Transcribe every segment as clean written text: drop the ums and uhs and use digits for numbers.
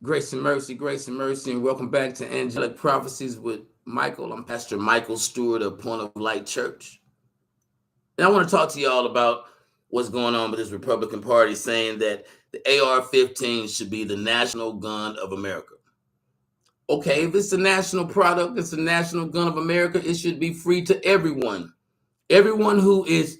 Grace and mercy, and welcome back to Angelic Prophecies with Michael. I'm Pastor Michael Stewart of Point of Light Church. And I want to talk to y'all about what's going on with this Republican Party saying that the AR-15 should be the national gun of America. Okay, if it's a national product, it's a national gun of America, it should be free to everyone. Everyone who is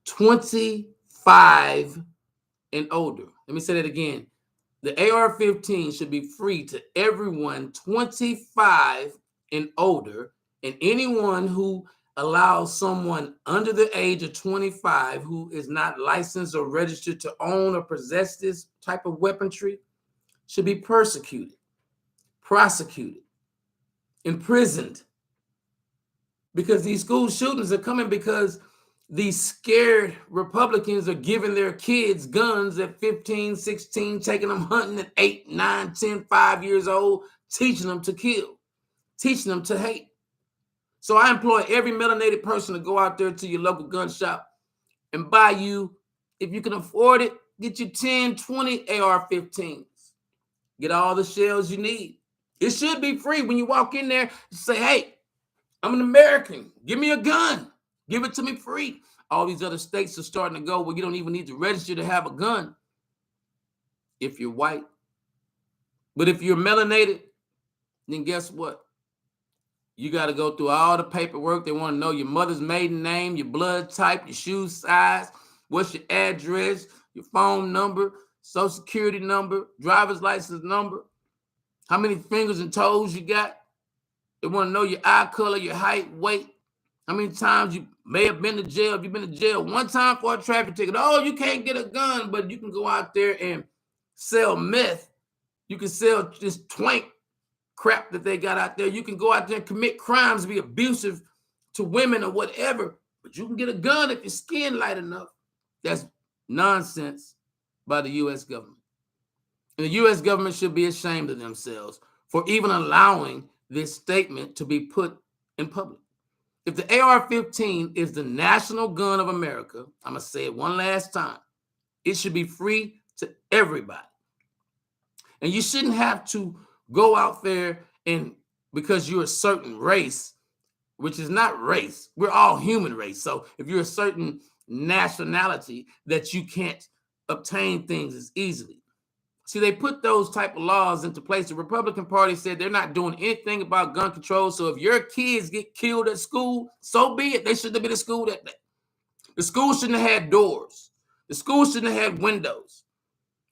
25 and older. Let me say that again. The AR-15 should be free to everyone 25 and older, and anyone who allows someone under the age of 25 who is not licensed or registered to own or possess this type of weaponry should be persecuted, prosecuted, imprisoned. Because these school shootings are coming because these scared Republicans are giving their kids guns at 15, 16, taking them hunting at 8, 9, 10, 5 years old, teaching them to kill, teaching them to hate. So I implore every melanated person to go out there to your local gun shop and buy you, if you can afford it, get you 10, 20 AR-15s. Get all the shells you need. It should be free. When you walk in there, say, hey, I'm an American. Give me a gun. Give it to me free. All these other states are starting to go, well, you don't even need to register to have a gun if you're white. But if you're melanated, then guess what? You got to go through all the paperwork. They want to know your mother's maiden name, your blood type, your shoe size, what's your address, your phone number, social security number, driver's license number, how many fingers and toes you got. They want to know your eye color, your height, weight, how many times you may have been to jail. If you've been to jail one time for a traffic ticket, oh, you can't get a gun, but you can go out there and sell meth. You can sell this twank crap that they got out there. You can go out there and commit crimes, be abusive to women or whatever, but you can get a gun if your skin light enough. That's nonsense by the U.S. government. And the U.S. government should be ashamed of themselves for even allowing this statement to be put in public. If the AR-15 is the national gun of America, I'm going to say it one last time, it should be free to everybody. And you shouldn't have to go out there and because you're a certain race, which is not race, we're all human race. So if you're a certain nationality, that you can't obtain things as easily. See, they put those type of laws into place. The Republican Party said they're not doing anything about gun control. So if your kids get killed at school, so be it. They shouldn't have been at school that day. The school shouldn't have had doors. The school shouldn't have had windows.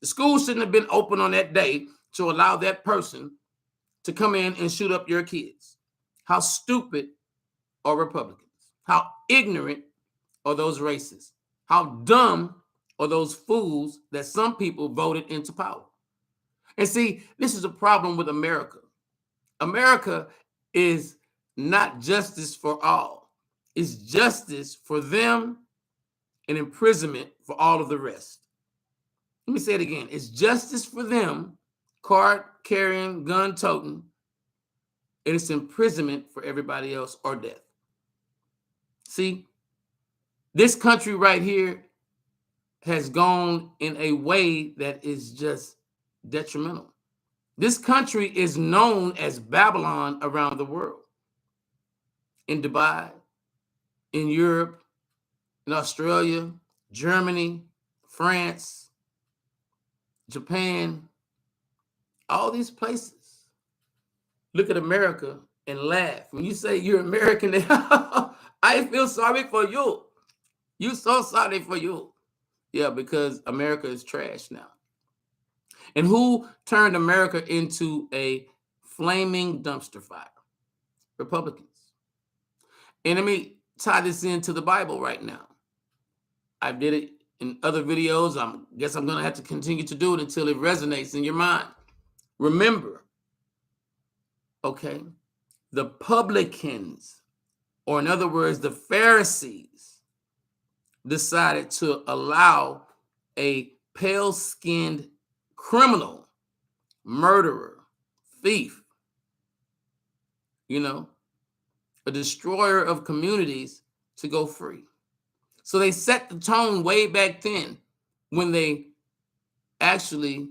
The school shouldn't have been open on that day to allow that person to come in and shoot up your kids. How stupid are Republicans? How ignorant are those racists? How dumb are those fools that some people voted into power? And see, this is a problem with America. America is not justice for all. It's justice for them and imprisonment for all of the rest. Let me say it again. It's justice for them, card carrying, gun toting, and it's imprisonment for everybody else or death. See, this country right here has gone in a way that is just detrimental. This country is known as Babylon around the world. In Dubai, in Europe, in Australia, Germany, France, Japan, all these places look at America and laugh. When you say you're American, I feel sorry for you. You're so sorry for you. Yeah, because America is trash now. And who turned America into a flaming dumpster fire? Republicans. And let me tie this into the Bible right now. I did it in other videos. I guess I'm going to have to continue to do it until it resonates in your mind. Remember, okay, the publicans, or in other words, the Pharisees, decided to allow a pale-skinned criminal, murderer, thief, a destroyer of communities to go free. So they set the tone way back then when they actually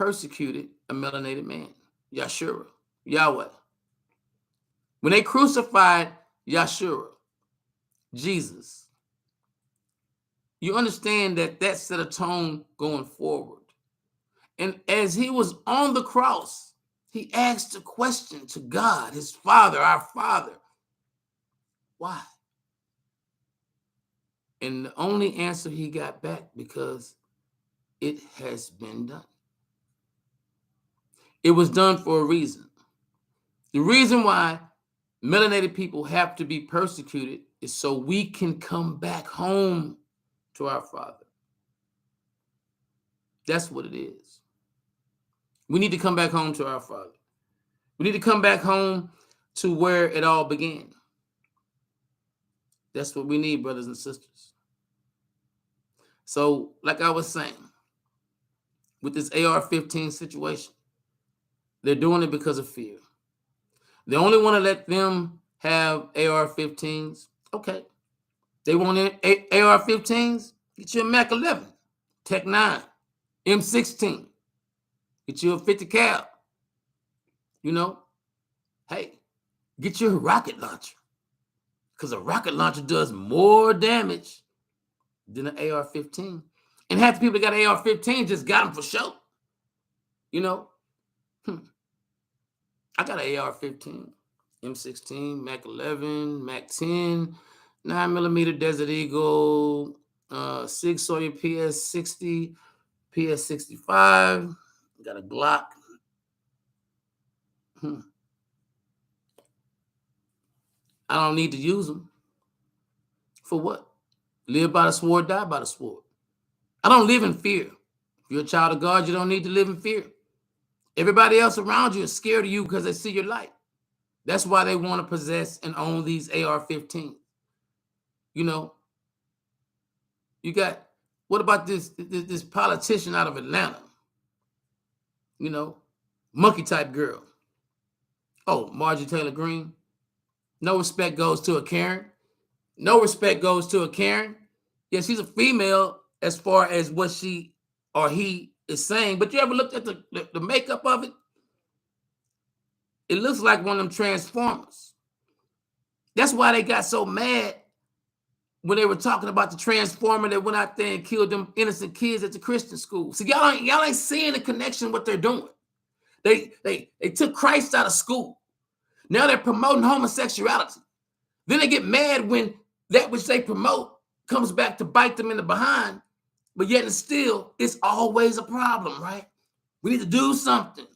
persecuted a melanated man, Yahshua, Yahweh. When they crucified Yahshua, Jesus, you understand that set a tone going forward. And as he was on the cross, he asked a question to God, his Father, our Father. Why? And the only answer he got back, because it has been done. It was done for a reason. The reason why melanated people have to be persecuted is so we can come back home to our Father. That's what it is. We need to come back home to our Father. We need to come back home to where it all began. That's what we need, brothers and sisters. So, like I was saying, with this AR-15 situation, they're doing it because of fear. They only want to let them have AR-15s. Okay. They want AR-15s? Get you a Mac 11, Tech 9, M16. Get you a 50 cal. You know, hey, get you a rocket launcher, because a rocket launcher does more damage than an AR-15. And half the people that got AR-15 just got them for show. You know, I got an AR-15, M16, Mac 11, Mac 10, 9mm Desert Eagle, Sig Sauer PS60, PS65. Got a Glock. I don't need to use them. For what? Live by the sword, die by the sword. I don't live in fear. If you're a child of God, you don't need to live in fear. Everybody else around you is scared of you because they see your light. That's why they want to possess and own these AR-15. You know, you got, what about this politician out of Atlanta? You know, monkey type girl. Oh, Marjorie Taylor Greene. No respect goes to a Karen. No respect goes to a Karen. Yeah, she's a female as far as what she or he is saying. But you ever looked at the makeup of it? It looks like one of them Transformers. That's why they got so mad when they were talking about the Transformer that went out there and killed them innocent kids at the Christian school. So y'all ain't seeing the connection what they're doing. They took Christ out of school. Now they're promoting homosexuality. Then they get mad when that which they promote comes back to bite them in the behind. But yet and still, it's always a problem, right? We need to do something.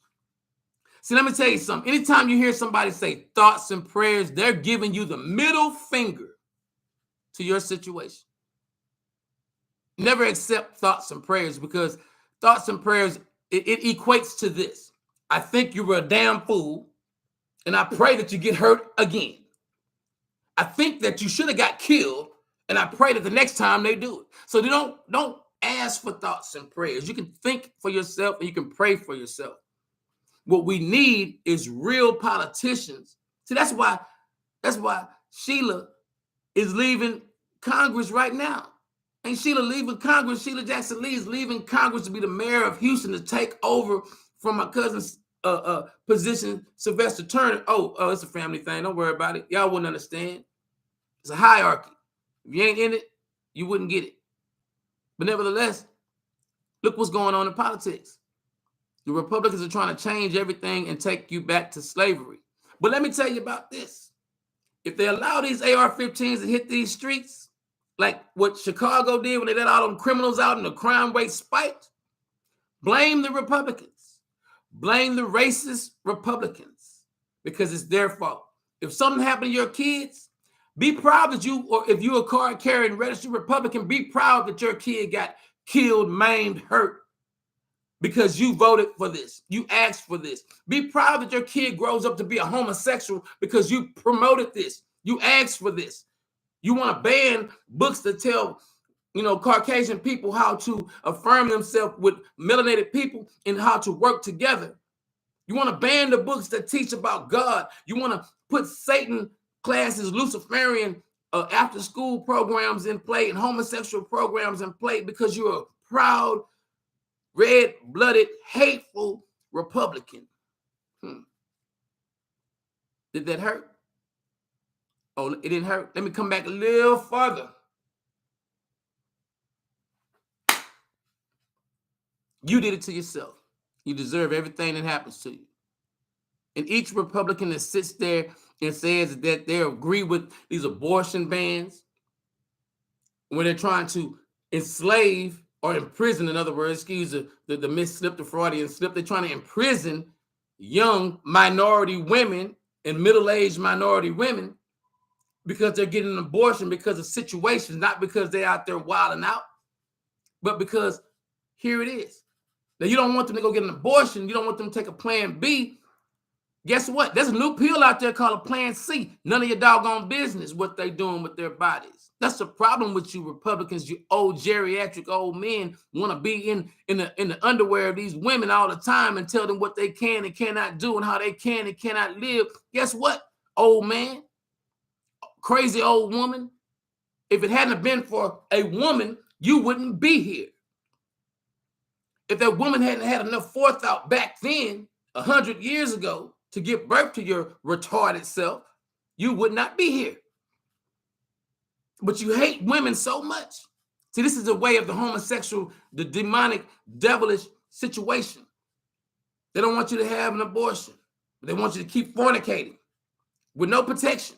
See, let me tell you something. Anytime you hear somebody say thoughts and prayers, they're giving you the middle finger to your situation. Never accept thoughts and prayers, because thoughts and prayers, it equates to this. I think you were a damn fool, and I pray that you get hurt again. I think that you should have got killed, and I pray that the next time they do it. So they don't ask for thoughts and prayers. You can think for yourself and you can pray for yourself. What we need is real politicians. See, that's why Sheila is leaving Congress right now. Ain't Sheila leaving Congress? Sheila Jackson Lee is leaving Congress to be the mayor of Houston, to take over from my cousin's position, Sylvester Turner. Oh, it's a family thing. Don't worry about it. Y'all wouldn't understand. It's a hierarchy. If you ain't in it, you wouldn't get it. But nevertheless, look what's going on in politics. The Republicans are trying to change everything and take you back to slavery. But let me tell you about this. If they allow these AR-15s to hit these streets, like what Chicago did when they let all them criminals out and the crime rate spiked, blame the Republicans. Blame the racist Republicans, because it's their fault. If something happened to your kids, be proud that you, or if you're a card-carrying registered Republican, be proud that your kid got killed, maimed, hurt, because you voted for this. You asked for this. Be proud that your kid grows up to be a homosexual because you promoted this. You asked for this. You want to ban books that tell, Caucasian people how to affirm themselves with melanated people and how to work together. You want to ban the books that teach about God. You want to put Satan classes, Luciferian after-school programs in play and homosexual programs in play because you're proud red-blooded, hateful Republican. Did that hurt? Oh, it didn't hurt. Let me come back a little further. You did it to yourself. You deserve everything that happens to you. And each Republican that sits there and says that they agree with these abortion bans, when they're trying to enslave or imprison, in other words, excuse the misslip, the Freudian slip, they're trying to imprison young minority women and middle-aged minority women because they're getting an abortion because of situations, not because they're out there wilding out, but because here it is. Now, you don't want them to go get an abortion. You don't want them to take a plan B. Guess what? There's a new pill out there called a plan C. None of your doggone business what they're doing with their bodies. That's the problem with you Republicans, you old geriatric old men want to be in the underwear of these women all the time and tell them what they can and cannot do and how they can and cannot live. Guess what, old man, crazy old woman? If it hadn't been for a woman, you wouldn't be here. If that woman hadn't had enough forethought back then, 100 years ago, to give birth to your retarded self, you would not be here. But you hate women so much. See, this is the way of the homosexual, the demonic, devilish situation. They don't want you to have an abortion. They want you to keep fornicating with no protection.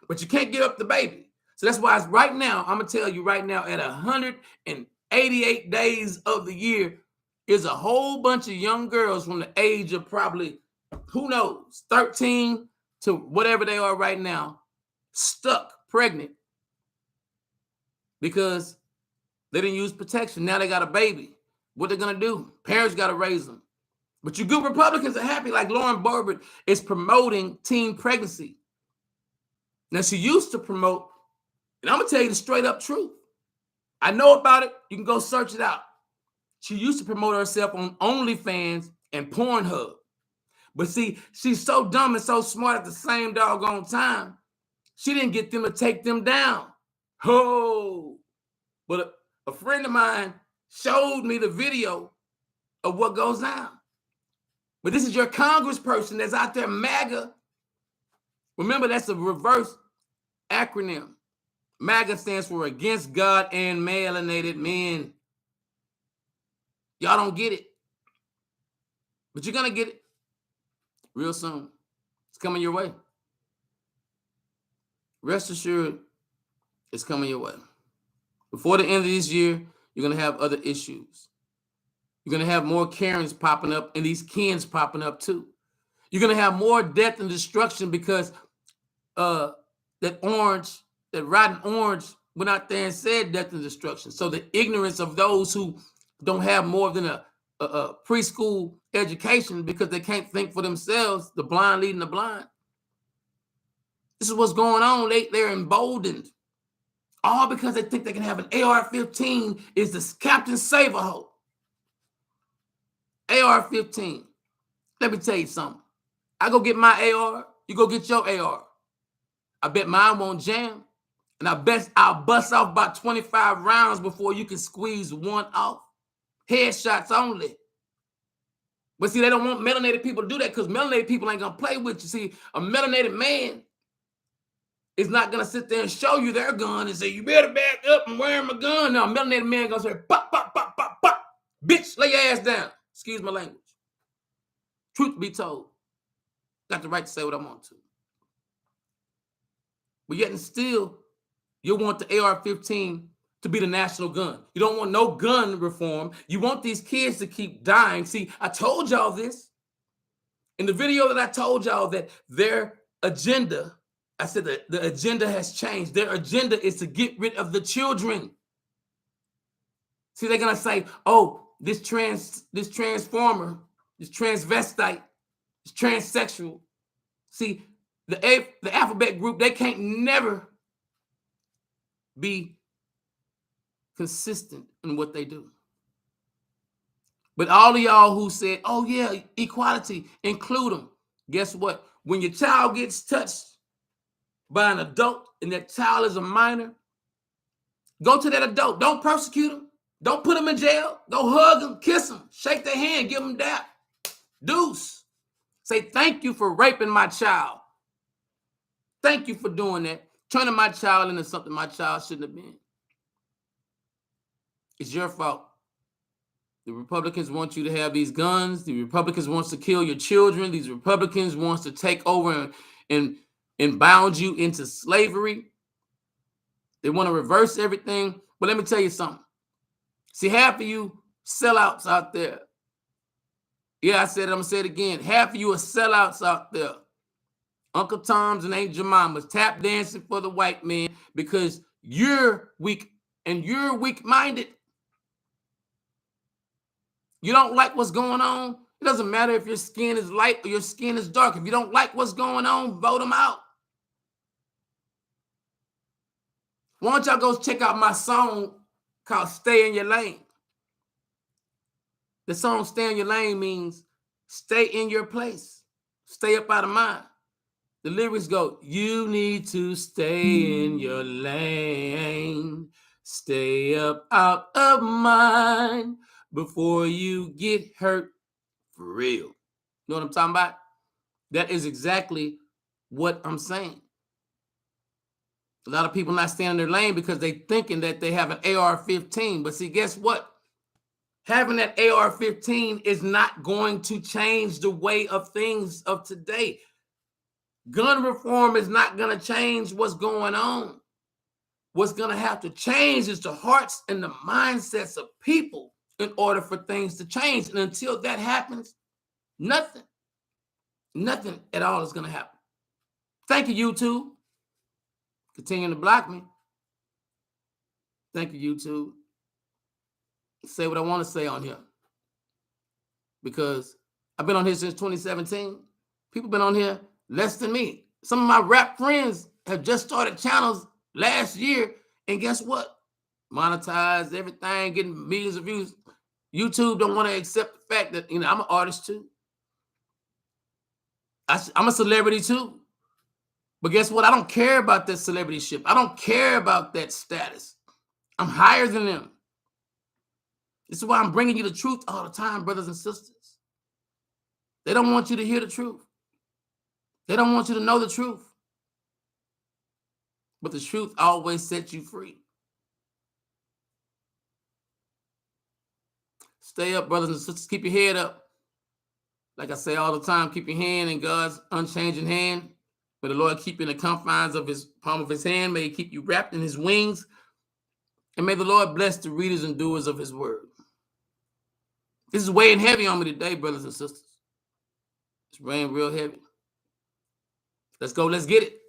But you can't give up the baby. So that's why right now, I'm going to tell you right now, at 188 days of the year, is a whole bunch of young girls from the age of probably, who knows, 13 to whatever they are right now, stuck pregnant because they didn't use protection. Now they got a baby. What they're going to do? Parents got to raise them. But you good Republicans are happy, like Lauren Boebert is promoting teen pregnancy. Now, she used to promote, and I'm going to tell you the straight up truth. I know about it. You can go search it out. She used to promote herself on OnlyFans and Pornhub. But see, she's so dumb and so smart at the same doggone time. She didn't get them to take them down. Oh, but a friend of mine showed me the video of what goes down. But this is your congressperson that's out there, MAGA. Remember, that's a reverse acronym. MAGA stands for Against God and Melanated Men. Y'all don't get it. But you're going to get it real soon. It's coming your way. Rest assured, it's coming your way. Before the end of this year, you're going to have other issues. You're going to have more Karens popping up and these Kens popping up too. You're going to have more death and destruction because that rotten orange went out there and said death and destruction. So the ignorance of those who don't have more than a preschool education because they can't think for themselves, the blind leading the blind. This is what's going on. They're emboldened. All because they think they can have an AR-15 is the Captain Save-A-Ho. AR-15. Let me tell you something. I go get my AR, you go get your AR. I bet mine won't jam. And I bet I'll bust off about 25 rounds before you can squeeze one off. Headshots only. But see, they don't want melanated people to do that because melanated people ain't going to play with you. See, a melanated man is not going to sit there and show you their gun and say, you better back up and wear my gun. No, a melanated man going to say, pop, pop, pop, pop, pop. Bitch, lay your ass down. Excuse my language. Truth be told, got the right to say what I want to. But yet and still, you want the AR-15 to be the national gun. You don't want no gun reform. You want these kids to keep dying. See, I told y'all this. In the video that I told y'all that their agenda, I said that the agenda has changed. Their agenda is to get rid of the children. See, they're going to say, oh, this transformer, this transvestite, this transsexual. See, the alphabet group, they can't never be consistent in what they do. But all of y'all who said, oh yeah, equality, include them. Guess what? When your child gets touched by an adult and that child is a minor, go to that adult. Don't persecute them. Don't put them in jail. Go hug them, kiss them, Shake their hand, give them dap. Deuce. Say, thank you for raping my child. Thank you for doing that. Turning my child into something my child shouldn't have been. It's your fault. The Republicans want you to have these guns. The Republicans wants to kill your children. These Republicans wants to take over and bound you into slavery. They want to reverse everything. But let me tell you something. See, half of you sellouts out there. Yeah, I said it. I'm going to say it again. Half of you are sellouts out there. Uncle Toms and Aunt Jemimas tap dancing for the white man because you're weak and you're weak-minded. You don't like what's going on. It doesn't matter if your skin is light or your skin is dark. If you don't like what's going on, vote them out. Why don't y'all go check out my song called Stay in Your Lane? The song Stay in Your Lane means stay in your place. Stay up out of mine. The lyrics go, you need to stay in your lane. Stay up out of mine before you get hurt for real. You know what I'm talking about? That is exactly what I'm saying. A lot of people not staying in their lane because they thinking that they have an AR-15. But see, guess what? Having that AR-15 is not going to change the way of things of today. Gun reform is not going to change what's going on. What's going to have to change is the hearts and the mindsets of people in order for things to change. And until that happens, nothing at all is going to happen. Thank you, YouTube. Continuing to block me. Thank you, YouTube. Say what I want to say on here. Because I've been on here since 2017. People been on here less than me. Some of my rap friends have just started channels last year. And guess what? Monetized everything, getting millions of views. YouTube don't want to accept the fact that, I'm an artist too. I'm a celebrity too. But guess what? I don't care about that celebrityship. I don't care about that status. I'm higher than them. This is why I'm bringing you the truth all the time, brothers and sisters. They don't want you to hear the truth. They don't want you to know the truth. But the truth always sets you free. Stay up, brothers and sisters. Keep your head up. Like I say all the time, keep your hand in God's unchanging hand. May the Lord keep you in the confines of his palm of his hand. May he keep you wrapped in his wings. And may the Lord bless the readers and doers of his word. This is weighing heavy on me today, brothers and sisters. It's weighing real heavy. Let's go. Let's get it.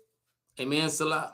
Amen. Salah.